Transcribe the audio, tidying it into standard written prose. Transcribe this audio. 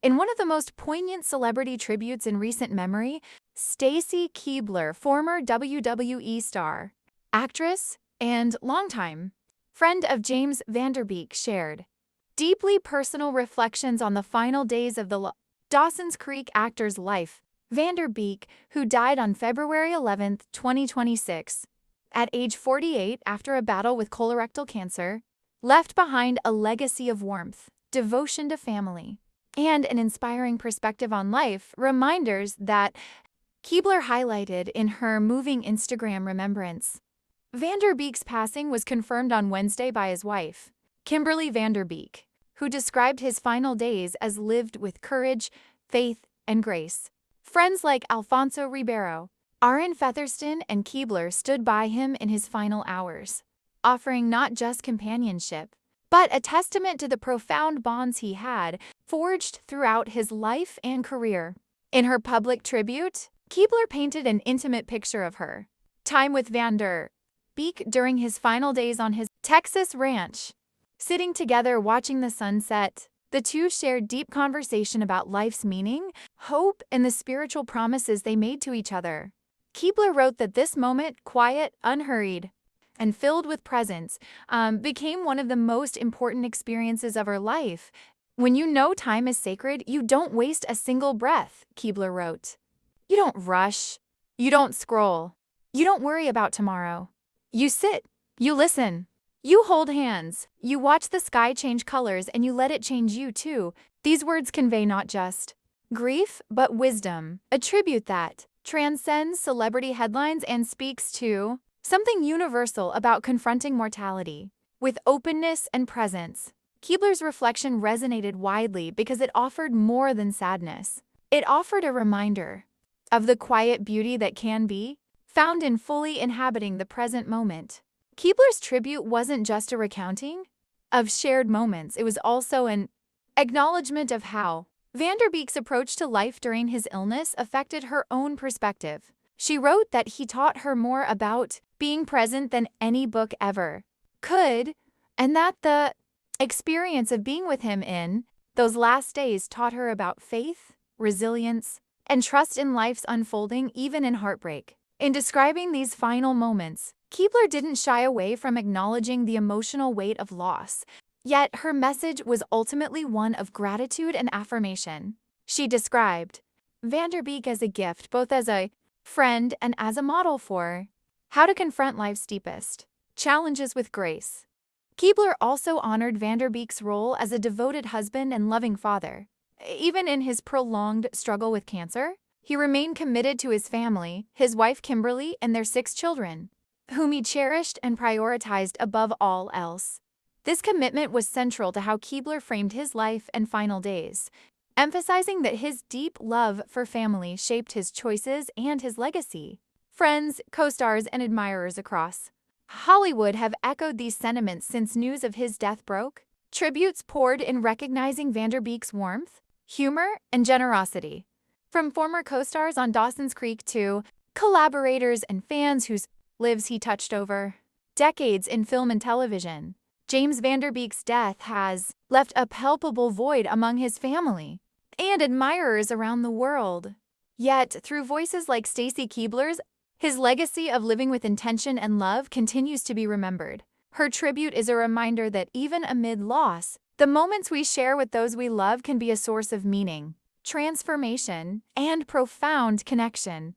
In one of the most poignant celebrity tributes in recent memory, Stacy Keibler, former WWE star, actress, and longtime friend of James Van Der Beek, shared deeply personal reflections on the final days of the Dawson's Creek actor's life. Van Der Beek, who died on February 11, 2026, at age 48 after a battle with colorectal cancer, left behind a legacy of warmth, devotion to family, and an inspiring perspective on life, reminders that Keibler highlighted in her moving Instagram remembrance. Van Der Beek's passing was confirmed on Wednesday by his wife, Kimberly Van Der Beek, who described his final days as lived with courage, faith, and grace. Friends like Alfonso Ribeiro, Aaron Featherston, and Keibler stood by him in his final hours, offering not just companionship, but a testament to the profound bonds he had forged throughout his life and career. In her public tribute, Keibler painted an intimate picture of her time with Van Der Beek during his final days on his Texas ranch. Sitting together watching the sunset, the two shared deep conversation about life's meaning, hope, and the spiritual promises they made to each other. Keibler wrote that this moment, quiet, unhurried, and filled with presence, became one of the most important experiences of her life. When you know time is sacred, you don't waste a single breath, Keibler wrote. You don't rush. You don't scroll. You don't worry about tomorrow. You sit. You listen. You hold hands. You watch the sky change colors, and you let it change you too. These words convey not just grief, but wisdom, a tribute that transcends celebrity headlines and speaks to something universal about confronting mortality with openness and presence. Keibler's reflection resonated widely because it offered more than sadness. It offered a reminder of the quiet beauty that can be found in fully inhabiting the present moment. Keibler's tribute wasn't just a recounting of shared moments, it was also an acknowledgement of how Van Der Beek's approach to life during his illness affected her own perspective. She wrote that he taught her more about being present than any book ever could, and that the experience of being with him in those last days taught her about faith, resilience, and trust in life's unfolding even in heartbreak. In describing these final moments, Keibler didn't shy away from acknowledging the emotional weight of loss, yet her message was ultimately one of gratitude and affirmation. She described Van Der Beek as a gift, both as a friend and as a model for how to confront life's deepest challenges with grace. Keibler also honored Van Der Beek's role as a devoted husband and loving father. Even in his prolonged struggle with cancer, he remained committed to his family, his wife Kimberly, and their 6 children, whom he cherished and prioritized above all else. This commitment was central to how Keibler framed his life and final days, emphasizing that his deep love for family shaped his choices and his legacy. Friends, co-stars, and admirers across Hollywood have echoed these sentiments since news of his death broke. Tributes poured in recognizing Van Der Beek's warmth, humor, and generosity. From former co-stars on Dawson's Creek to collaborators and fans whose lives he touched over decades in film and television, James Van Der Beek's death has left a palpable void among his family and admirers around the world. Yet, through voices like Stacy Keibler's, his legacy of living with intention and love continues to be remembered. Her tribute is a reminder that even amid loss, the moments we share with those we love can be a source of meaning, transformation, and profound connection.